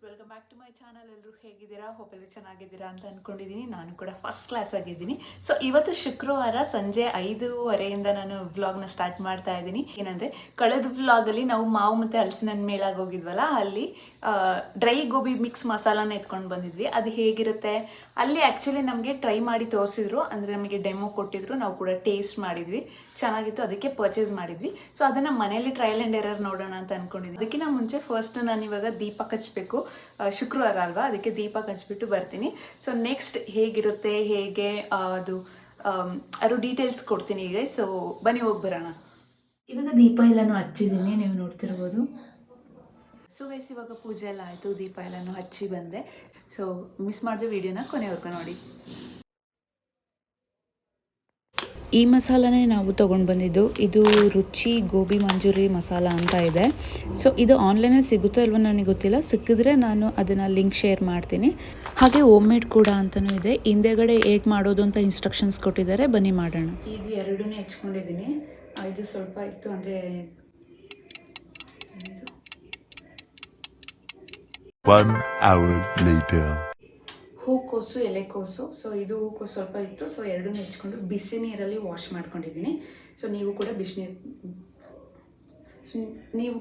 Welcome back to my channel. ಎಲ್ಲರೂ ಹೇಗಿದ್ದೀರಾ? Hope ಎಲ್ಲರೂ ಚೆನ್ನಾಗಿದ್ದೀರಾ ಅಂತ ಅಂದ್ಕೊಂಡಿದ್ದೀನಿ. ನಾನು ಕೂಡ ಫಸ್ಟ್ ಕ್ಲಾಸ್ ಆಗಿದ್ದೀನಿ. ಸೊ ಇವತ್ತು ಶುಕ್ರವಾರ ಸಂಜೆ 5:30 ನಾನು ವ್ಲಾಗ್ನ ಸ್ಟಾರ್ಟ್ ಮಾಡ್ತಾ ಇದ್ದೀನಿ. ಏನಂದರೆ ಕಳೆದ ವ್ಲಾಗಲ್ಲಿ ನಾವು ಮಾವು ಮತ್ತು ಹಲಸಿನ ಹಣ್ಣು ಮೇಳಾಗಿ ಹೋಗಿದ್ವಲ್ಲ, ಅಲ್ಲಿ ಡ್ರೈ ಗೋಬಿ ಮಿಕ್ಸ್ ಮಸಾಲಾನ ಎತ್ಕೊಂಡು ಬಂದಿದ್ವಿ. ಅದು ಹೇಗಿರುತ್ತೆ ಅಲ್ಲಿ ಆ್ಯಕ್ಚುಲಿ ನಮಗೆ ಟ್ರೈ ಮಾಡಿ ತೋರಿಸಿದ್ರು, ಅಂದರೆ ನಮಗೆ ಡೆಮೋ ಕೊಟ್ಟಿದ್ರು, ನಾವು ಕೂಡ ಟೇಸ್ಟ್ ಮಾಡಿದ್ವಿ, ಚೆನ್ನಾಗಿತ್ತು, ಅದಕ್ಕೆ ಪರ್ಚೇಸ್ ಮಾಡಿದ್ವಿ. ಸೊ ಅದನ್ನು ಮನೇಲಿ ಟ್ರಯಲ್ ಆ್ಯಂಡ್ ಎರರ್ ನೋಡೋಣ ಅಂತ ಅಂದ್ಕೊಂಡಿದ್ವಿ. ಅದಕ್ಕಿಂತ ಮುಂಚೆ ಫಸ್ಟ್ ನಾನು ಇವಾಗ ದೀಪ ಹಚ್ಚಬೇಕು. ಶುಕ್ರವಾರ ಅಲ್ವಾ, ಅದಕ್ಕೆ ದೀಪ ಹಚ್ಬಿಟ್ಟು ಬರ್ತೀನಿ. ಸೊ ನೆಕ್ಸ್ಟ್ ಹೇಗಿರುತ್ತೆ, ಹೇಗೆ ಅದು ಡೀಟೇಲ್ಸ್ ಕೊಡ್ತೀನಿ ಈಗ. ಸೊ ಬನ್ನಿ ಹೋಗಿ ಬರೋಣ. ಇವಾಗ ದೀಪ ಎಲ್ಲನೂ ಹಚ್ಚಿದ್ದೀನಿ, ನೀವು ನೋಡ್ತಿರ್ಬೋದು. ಸೊ ಗೈಸ್, ಇವಾಗ ಪೂಜೆ ಎಲ್ಲ ಆಯಿತು, ದೀಪ ಎಲ್ಲನೂ ಹಚ್ಚಿ ಬಂದೆ. ಸೊ ಮಿಸ್ ಮಾಡಿದೆ ವಿಡಿಯೋನ ಕೊನೆವರೆಗೂ ನೋಡಿ. ಈ ಮಸಾಲನೇ ನಾವು ತೊಗೊಂಡು ಬಂದಿದ್ದು. ಇದು ರುಚಿ ಗೋಬಿ ಮಂಚೂರಿ ಮಸಾಲ ಅಂತ ಇದೆ. ಸೊ ಇದು ಆನ್ಲೈನಲ್ಲಿ ಸಿಗುತ್ತೋ ಇಲ್ವೋ ನನಗೆ ಗೊತ್ತಿಲ್ಲ, ಸಿಕ್ಕಿದ್ರೆ ನಾನು ಅದನ್ನು ಲಿಂಕ್ ಶೇರ್ ಮಾಡ್ತೀನಿ. ಹಾಗೆ ಹೋಮ್ ಮೇಡ್ ಕೂಡ ಅಂತಲೂ ಇದೆ. ಹಿಂದೆಗಡೆ ಹೇಗೆ ಮಾಡೋದು ಅಂತ ಇನ್ಸ್ಟ್ರಕ್ಷನ್ಸ್ ಕೊಟ್ಟಿದ್ದಾರೆ, ಬನ್ನಿ ಮಾಡೋಣ. ಇದು ಎರಡೂ ಹೆಚ್ಕೊಂಡಿದ್ದೀನಿ. ಇದು ಸ್ವಲ್ಪ ಇತ್ತು ಅಂದರೆ ಹೂಕೋಸು, ಎಲೆಕೋಸು. ಸೊ ಇದು ಹೂಕೋಸು ಸ್ವಲ್ಪ ಇತ್ತು, ಸೊ ಎರಡೂ ಹೆಚ್ಕೊಂಡು ಬಿಸಿ ನೀರಲ್ಲಿ ವಾಶ್ ಮಾಡ್ಕೊಂಡಿದ್ದೀನಿ. ಸೊ ನೀವು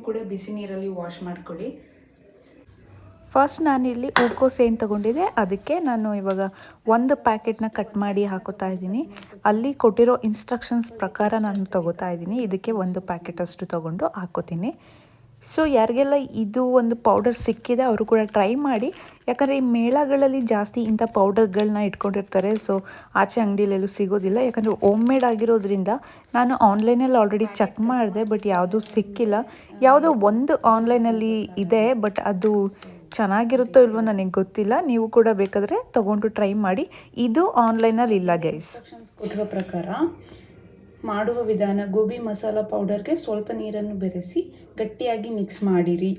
ಕೂಡ ಬಿಸಿ ನೀರಲ್ಲಿ ವಾಶ್ ಮಾಡ್ಕೊಳ್ಳಿ. ಫಸ್ಟ್ ನಾನಿಲ್ಲಿ ಹೂಕೋಸು ಏನು ತೊಗೊಂಡಿದ್ದೆ, ಅದಕ್ಕೆ ನಾನು ಇವಾಗ ಒಂದು ಪ್ಯಾಕೆಟ್ನ ಕಟ್ ಮಾಡಿ ಹಾಕೋತಾ ಇದ್ದೀನಿ. ಅಲ್ಲಿ ಕೊಟ್ಟಿರೋ ಇನ್ಸ್ಟ್ರಕ್ಷನ್ಸ್ ಪ್ರಕಾರ ನಾನು ತೊಗೋತಾ ಇದ್ದೀನಿ. ಇದಕ್ಕೆ ಒಂದು ಪ್ಯಾಕೆಟ್ ಅಷ್ಟು ತೊಗೊಂಡು ಹಾಕೋತೀನಿ. ಸೊ ಯಾರಿಗೆಲ್ಲ ಇದು ಒಂದು ಪೌಡರ್ ಸಿಕ್ಕಿದೆ ಅವರು ಕೂಡ ಟ್ರೈ ಮಾಡಿ. ಯಾಕಂದರೆ ಈ ಮೇಳಗಳಲ್ಲಿ ಜಾಸ್ತಿ ಇಂಥ ಪೌಡರ್ಗಳನ್ನ ಇಟ್ಕೊಂಡಿರ್ತಾರೆ. ಸೊ ಆಚೆ ಅಂಗಡಿಯಲ್ಲೆಲ್ಲೂ ಸಿಗೋದಿಲ್ಲ. ಯಾಕಂದರೆ ಹೋಮ್ ಮೇಡ್ ಆಗಿರೋದ್ರಿಂದ ನಾನು ಆನ್ಲೈನಲ್ಲಿ ಆಲ್ರೆಡಿ ಚೆಕ್ ಮಾಡಿದೆ, ಬಟ್ ಯಾವುದೂ ಸಿಕ್ಕಿಲ್ಲ. ಯಾವುದೋ ಒಂದು ಆನ್ಲೈನಲ್ಲಿ ಇದೆ, ಬಟ್ ಅದು ಚೆನ್ನಾಗಿರುತ್ತೋ ಇಲ್ವೋ ನನಗೆ ಗೊತ್ತಿಲ್ಲ. ನೀವು ಕೂಡ ಬೇಕಾದರೆ ತೊಗೊಂಡು ಟ್ರೈ ಮಾಡಿ. ಇದು ಆನ್ಲೈನಲ್ಲಿ ಇಲ್ಲ ಗೈಸ್. ಕೊಟ್ಟಿರೋ ಪ್ರಕಾರ ಮಾಡುವ ವಿಧಾನ: ಗೋಬಿ ಮಸಾಲ ಪೌಡರ್ಗೆ ಸ್ವಲ್ಪ ನೀರನ್ನು ಬೆರೆಸಿ ಗಟ್ಟಿಯಾಗಿ ಮಿಕ್ಸ್ ಮಾಡಿರಿ.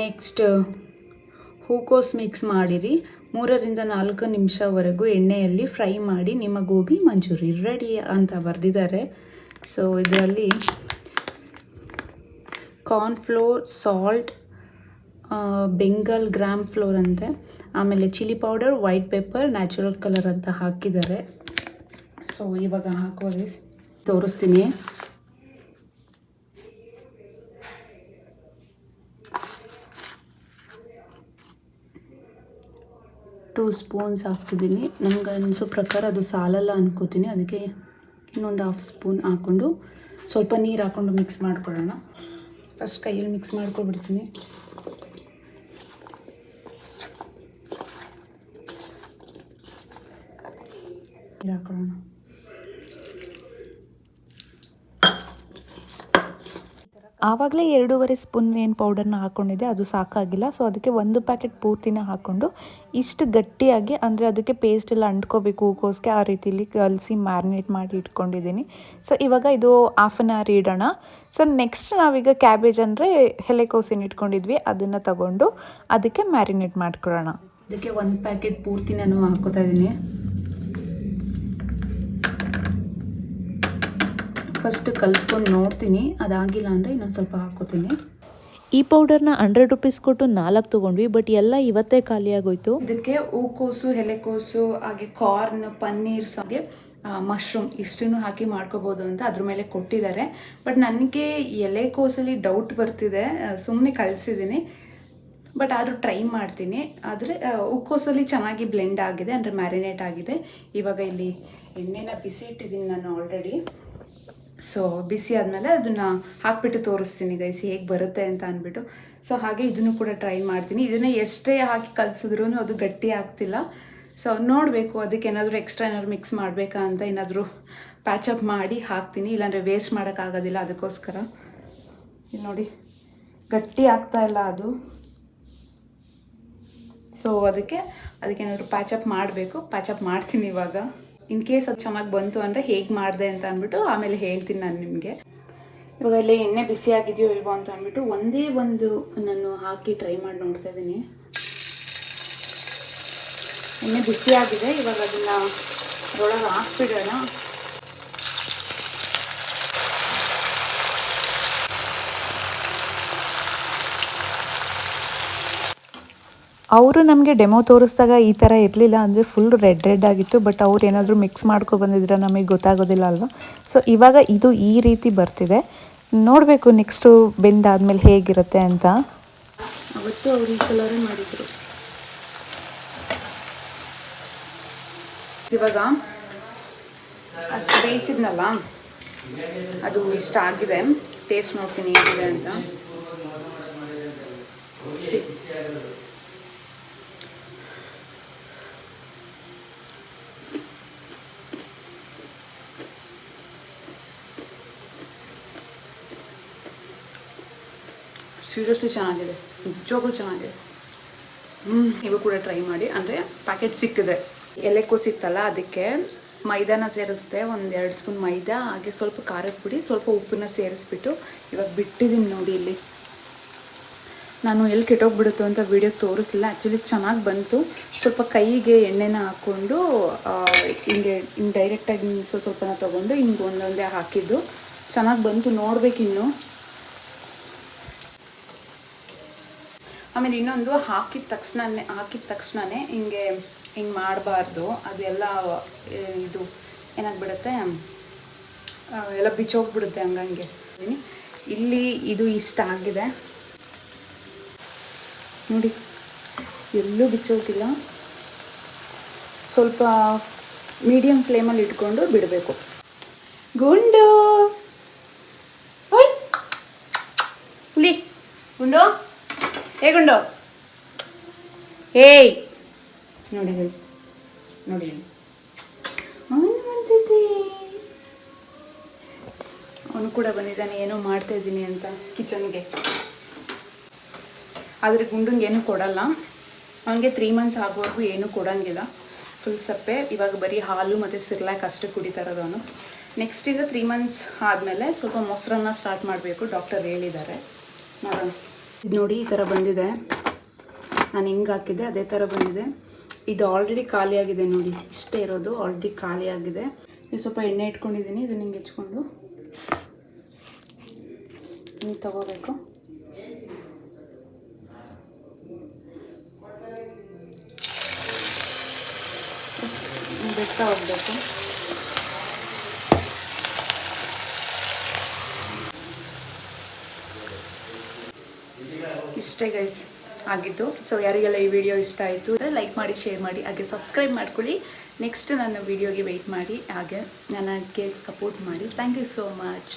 ನೆಕ್ಸ್ಟ್ ಹೂಕೋಸು ಮಿಕ್ಸ್ ಮಾಡಿರಿ. 3-4 ನಿಮಿಷವರೆಗೂ ಎಣ್ಣೆಯಲ್ಲಿ ಫ್ರೈ ಮಾಡಿ ನಿಮ್ಮ ಗೋಬಿ ಮಂಚೂರಿ ರೆಡಿ ಅಂತ ಬರೆದಿದ್ದಾರೆ. ಸೊ ಇದರಲ್ಲಿ cornflour, salt, Bengal gram flour ಅಂತೆ, ಆಮೇಲೆ chilli powder, white pepper, natural colour ಅಂತ ಹಾಕಿದ್ದಾರೆ. ಸೊ ಇವಾಗ ಹಾಕೋದು ತೋರಿಸ್ತೀನಿ. ಟೂ ಸ್ಪೂನ್ಸ್ ಹಾಕ್ತಿದ್ದೀನಿ. ನನಗೆ ಅನಿಸೋ ಪ್ರಕಾರ ಅದು ಸಾಲಲ್ಲ ಅನ್ಕೋತೀನಿ, ಅದಕ್ಕೆ ಇನ್ನೊಂದು 1/2 ಸ್ಪೂನ್ ಹಾಕ್ಕೊಂಡು ಸ್ವಲ್ಪ ನೀರು ಹಾಕ್ಕೊಂಡು ಮಿಕ್ಸ್ ಮಾಡ್ಕೊಳ್ಳೋಣ. ಫಸ್ಟ್ ಕೈಯಲ್ಲಿ ಮಿಕ್ಸ್ ಮಾಡ್ಕೊಬಿಡ್ತೀನಿ. ನೀರು ಹಾಕೊಳ್ಳೋಣ. ಆವಾಗಲೇ 2.5 ಸ್ಪೂನ್ ಏನು ಪೌಡರ್ನ ಹಾಕ್ಕೊಂಡಿದ್ದೆ, ಅದು ಸಾಕಾಗಿಲ್ಲ. ಸೊ ಅದಕ್ಕೆ ಒಂದು ಪ್ಯಾಕೆಟ್ ಪೂರ್ತಿನ ಹಾಕ್ಕೊಂಡು ಇಷ್ಟು ಗಟ್ಟಿಯಾಗಿ, ಅಂದರೆ ಅದಕ್ಕೆ ಪೇಸ್ಟ್ ಎಲ್ಲ ಅಂಟ್ಕೋಬೇಕು ಹೂಕೋಸ್ಗೆ, ಆ ರೀತಿಲಿ ಕಲಸಿ ಮ್ಯಾರಿನೇಟ್ ಮಾಡಿ ಇಟ್ಕೊಂಡಿದ್ದೀನಿ. ಸೊ ಇವಾಗ ಇದು 1/2 ಅವರ್ ಇಡೋಣ. ಸೊ ನೆಕ್ಸ್ಟ್ ನಾವೀಗ ಕ್ಯಾಬೇಜ್ ಅಂದರೆ ಎಲೆಕೋಸಿನ ಇಟ್ಕೊಂಡಿದ್ವಿ, ಅದನ್ನು ತಗೊಂಡು ಅದಕ್ಕೆ ಮ್ಯಾರಿನೇಟ್ ಮಾಡ್ಕೊಳ್ಳೋಣ. ಅದಕ್ಕೆ ಒಂದು ಪ್ಯಾಕೆಟ್ ಪೂರ್ತಿ ನಾನು ಹಾಕೋತಾ ಇದ್ದೀನಿ. ಫಸ್ಟ್ ಕಲಿಸ್ಕೊಂಡು ನೋಡ್ತೀನಿ, ಅದಾಗಿಲ್ಲ ಅಂದರೆ ಇನ್ನೊಂದು ಸ್ವಲ್ಪ ಹಾಕೋತೀನಿ. ಈ ಪೌಡರ್ನ 100 ರೂಪೀಸ್ ಕೊಟ್ಟು 4 ತೊಗೊಂಡ್ವಿ, ಬಟ್ ಎಲ್ಲ ಇವತ್ತೇ ಖಾಲಿ ಆಗೋಯ್ತು. ಇದಕ್ಕೆ ಹೂಕೋಸು, ಎಲೆಕೋಸು, ಹಾಗೆ ಕಾರ್ನ್, ಪನ್ನೀರ್, ಹಾಗೆ ಮಶ್ರೂಮ್ ಇಷ್ಟನ್ನು ಹಾಕಿ ಮಾಡ್ಕೋಬೋದು ಅಂತ ಅದ್ರ ಮೇಲೆ ಕೊಟ್ಟಿದ್ದಾರೆ. ಬಟ್ ನನಗೆ ಎಲೆಕೋಸಲ್ಲಿ ಡೌಟ್ ಬರ್ತಿದೆ, ಸುಮ್ಮನೆ ಕಲಿಸಿದ್ದೀನಿ, ಬಟ್ ಆದರೂ ಟ್ರೈ ಮಾಡ್ತೀನಿ. ಆದರೆ ಹೂಕೋಸಲ್ಲಿ ಚೆನ್ನಾಗಿ ಬ್ಲೆಂಡ್ ಆಗಿದೆ, ಅಂದರೆ ಮ್ಯಾರಿನೇಟ್ ಆಗಿದೆ. ಇವಾಗ ಇಲ್ಲಿ ಎಣ್ಣೆನ ಬಿಸಿ ಇಟ್ಟಿದ್ದೀನಿ ನಾನು ಆಲ್ರೆಡಿ. ಸೊ ಬಿಸಿ ಆದಮೇಲೆ ಅದನ್ನು ಹಾಕ್ಬಿಟ್ಟು ತೋರಿಸ್ತೀನಿ ಗೈಸ್ ಹೇಗೆ ಬರುತ್ತೆ ಅಂತ ಅಂದ್ಬಿಟ್ಟು. ಸೊ ಹಾಗೆ ಇದನ್ನು ಕೂಡ ಟ್ರೈ ಮಾಡ್ತೀನಿ. ಇದನ್ನು ಎಷ್ಟೇ ಹಾಕಿ ಕಲಿಸಿದ್ರೂ ಅದು ಗಟ್ಟಿ ಆಗ್ತಿಲ್ಲ. ಸೊ ನೋಡಬೇಕು, ಅದಕ್ಕೆ ಏನಾದರೂ ಎಕ್ಸ್ಟ್ರಾ ಏನಾದ್ರು ಮಿಕ್ಸ್ ಮಾಡಬೇಕಾ ಅಂತ ಏನಾದರೂ ಪ್ಯಾಚಪ್ ಮಾಡಿ ಹಾಕ್ತೀನಿ, ಇಲ್ಲಾಂದರೆ ವೇಸ್ಟ್ ಮಾಡೋಕ್ಕಾಗೋದಿಲ್ಲ. ಅದಕ್ಕೋಸ್ಕರ ಇಲ್ಲಿ ನೋಡಿ, ಗಟ್ಟಿ ಆಗ್ತಾಯಿಲ್ಲ ಅದು. ಸೊ ಅದಕ್ಕೆ ಏನಾದರೂ ಪ್ಯಾಚಪ್ ಮಾಡಬೇಕು, ಪ್ಯಾಚಪ್ ಮಾಡ್ತೀನಿ ಇವಾಗ. ಇನ್ ಕೇಸ್ ಅದು ಚೆನ್ನಾಗಿ ಬಂತು ಅಂದರೆ ಹೇಗೆ ಮಾಡಿದೆ ಅಂತ ಅಂದ್ಬಿಟ್ಟು ಆಮೇಲೆ ಹೇಳ್ತೀನಿ ನಾನು ನಿಮಗೆ. ಇವಾಗ ಎಲ್ಲ ಎಣ್ಣೆ ಬಿಸಿ ಆಗಿದೆಯೋ ಇಲ್ವೋ ಅಂತ ಅಂದ್ಬಿಟ್ಟು ಒಂದೇ ಒಂದು ನಾನು ಹಾಕಿ ಟ್ರೈ ಮಾಡಿ ನೋಡ್ತಾ ಇದ್ದೀನಿ. ಎಣ್ಣೆ ಬಿಸಿ ಆಗಿದೆ, ಇವಾಗ ಅದನ್ನು ಅದರೊಳಗೆ ಹಾಕ್ಬಿಡೋಣ. ಅವರು ನಮಗೆ ಡೆಮೋ ತೋರಿಸಿದಾಗ ಈ ಥರ ಇರಲಿಲ್ಲ, ಅಂದರೆ ಫುಲ್ ರೆಡ್ ಆಗಿತ್ತು. ಬಟ್ ಅವ್ರು ಏನಾದರೂ ಮಿಕ್ಸ್ ಬಂದಿದ್ರೆ ನಮಗೆ ಗೊತ್ತಾಗೋದಿಲ್ಲ ಅಲ್ವಾ. ಸೊ ಇವಾಗ ಇದು ಈ ರೀತಿ ಬರ್ತಿದೆ. ನೋಡಬೇಕು ನೆಕ್ಸ್ಟು ಬೆಂದಾದ್ಮೇಲೆ ಹೇಗಿರುತ್ತೆ ಅಂತ. ಅವತ್ತು ಅವ್ರು ಈ ಕಲರೇ ಮಾಡಿದರು. ಇವಾಗ ಅಷ್ಟು ಬೇಯಿಸಿದ್ನಲ್ಲ, ಅದು ಇಷ್ಟ ಆಗಿದೆ. ಟೇಸ್ಟ್ ನೋಡ್ತೀನಿ ಹೇಗಿದೆ ಅಂತ. ಸೀರಿಯಸ್ಲಿ ಚೆನ್ನಾಗಿದೆ, ನಿಜವಾಗ್ಲೂ ಚೆನ್ನಾಗಿದೆ. ನೀವು ಕೂಡ ಟ್ರೈ ಮಾಡಿ. ಅಂದರೆ ಪ್ಯಾಕೆಟ್ ಸಿಕ್ಕಿದೆ, ಎಲೆಕೋಸು ಸಿಕ್ತಲ್ಲ, ಅದಕ್ಕೆ ಮೈದಾನ ಸೇರಿಸ್ದೆ. 1-2 ಸ್ಪೂನ್ ಮೈದಾ, ಹಾಗೆ ಸ್ವಲ್ಪ ಖಾರದ ಪುಡಿ, ಸ್ವಲ್ಪ ಉಪ್ಪನ್ನ ಸೇರಿಸ್ಬಿಟ್ಟು ಇವಾಗ ಬಿಟ್ಟಿದ್ದೀನಿ ನೋಡಿ. ಇಲ್ಲಿ ನಾನು ಎಲ್ಲಿ ಕೆಟ್ಟೋಗ್ಬಿಡುತ್ತೋ ಅಂತ ವೀಡಿಯೋ ತೋರಿಸಲಿಲ್ಲ. ಆ್ಯಕ್ಚುಲಿ ಚೆನ್ನಾಗಿ ಬಂತು. ಸ್ವಲ್ಪ ಕೈಗೆ ಎಣ್ಣೆನ ಹಾಕ್ಕೊಂಡು ಹಿಂಗೆ ಡೈರೆಕ್ಟಾಗಿ ಸ್ವಲ್ಪನ ತೊಗೊಂಡು ಹಿಂಗೆ ಒಂದೊಂದೇ ಹಾಕಿದ್ದು ಚೆನ್ನಾಗಿ ಬಂತು. ನೋಡ್ಬೇಕಿನ್ನು. ಆಮೇಲೆ ಇನ್ನೊಂದು ಹಾಕಿದ ತಕ್ಷಣನೇ ಹಿಂಗೆ ಮಾಡಬಾರ್ದು. ಅದೆಲ್ಲ ಇದು ಏನಾಗ್ಬಿಡುತ್ತೆ, ಎಲ್ಲ ಬಿಚ್ಚೋಗ್ಬಿಡುತ್ತೆ ಹಂಗಂಗೆ. ಇಲ್ಲಿ ಇದು ಇಷ್ಟ ಆಗಿದೆ ನೋಡಿ, ಎಲ್ಲೂ ಬಿಚ್ಚೋಗಿಲ್ಲ. ಸ್ವಲ್ಪ ಮೀಡಿಯಮ್ ಫ್ಲೇಮಲ್ಲಿ ಇಟ್ಕೊಂಡು ಬಿಡಬೇಕು. ಗುಂಡು ಹುಲಿ ಗುಂಡು, ಗುಂಡು ಏಯ್ ನೋಡಿ ಗೈಸ್, ನೋಡಿ ಅವನು ಕೂಡ ಬಂದಿದ್ದಾನೆ, ಏನೋ ಮಾಡ್ತಾ ಇದ್ದೀನಿ ಅಂತ ಕಿಚನ್ಗೆ. ಆದರೆ ಗುಂಡಂಗೆ ಏನೂ ಕೊಡಲ್ಲ. ಅವನಿಗೆ 3 months ಆಗೋವರೆಗೂ ಏನೂ ಕೊಡೋಂಗಿಲ್ಲ. ಫುಲ್ ಸಪ್ಪೆ. ಇವಾಗ ಬರೀ ಹಾಲು ಮತ್ತು ಸಿರ್ಲಾಕ್ ಅಷ್ಟೇ ಕುಡಿತಾ ಇರೋದು ಅವನು. ನೆಕ್ಸ್ಟಿಂದ 3 months ಆದಮೇಲೆ ಸ್ವಲ್ಪ ಮೊಸರನ್ನ ಸ್ಟಾರ್ಟ್ ಮಾಡಬೇಕು, ಡಾಕ್ಟರ್ ಹೇಳಿದ್ದಾರೆ. ನೋಡೋಣ. ಇದು ನೋಡಿ, ಈ ಥರ ಬಂದಿದೆ. ನಾನು ಹೆಂಗೆ ಹಾಕಿದ್ದೆ ಅದೇ ಥರ ಬಂದಿದೆ. ಇದು ಆಲ್ರೆಡಿ ಖಾಲಿಯಾಗಿದೆ ನೋಡಿ, ಇಷ್ಟೇ ಇರೋದು, ಆಲ್ರೆಡಿ ಖಾಲಿಯಾಗಿದೆ. ಇದು ಸ್ವಲ್ಪ ಎಣ್ಣೆ ಇಟ್ಕೊಂಡಿದ್ದೀನಿ, ಇದನ್ನು ಹಿಂಗೆ ಹೆಚ್ಕೊಂಡು ಹಿಂಗೆ ತಗೋಬೇಕು. ಬೆಟ್ಟ ಹೋಗ್ಬೇಕು. ಇಷ್ಟೇ ಗೈಸ್ ಆಗಿದ್ದು. ಸೊ ಯಾರಿಗೆಲ್ಲ ಈ ವಿಡಿಯೋ ಇಷ್ಟ ಆಯಿತು ಲೈಕ್ ಮಾಡಿ, ಶೇರ್ ಮಾಡಿ, ಹಾಗೆ ಸಬ್ಸ್ಕ್ರೈಬ್ ಮಾಡ್ಕೊಳ್ಳಿ. ನೆಕ್ಸ್ಟ್ ನನ್ನ ವಿಡಿಯೋಗೆ ವೆಯ್ಟ್ ಮಾಡಿ, ಹಾಗೆ ನನಗೆ ಸಪೋರ್ಟ್ ಮಾಡಿ. Thank you so much.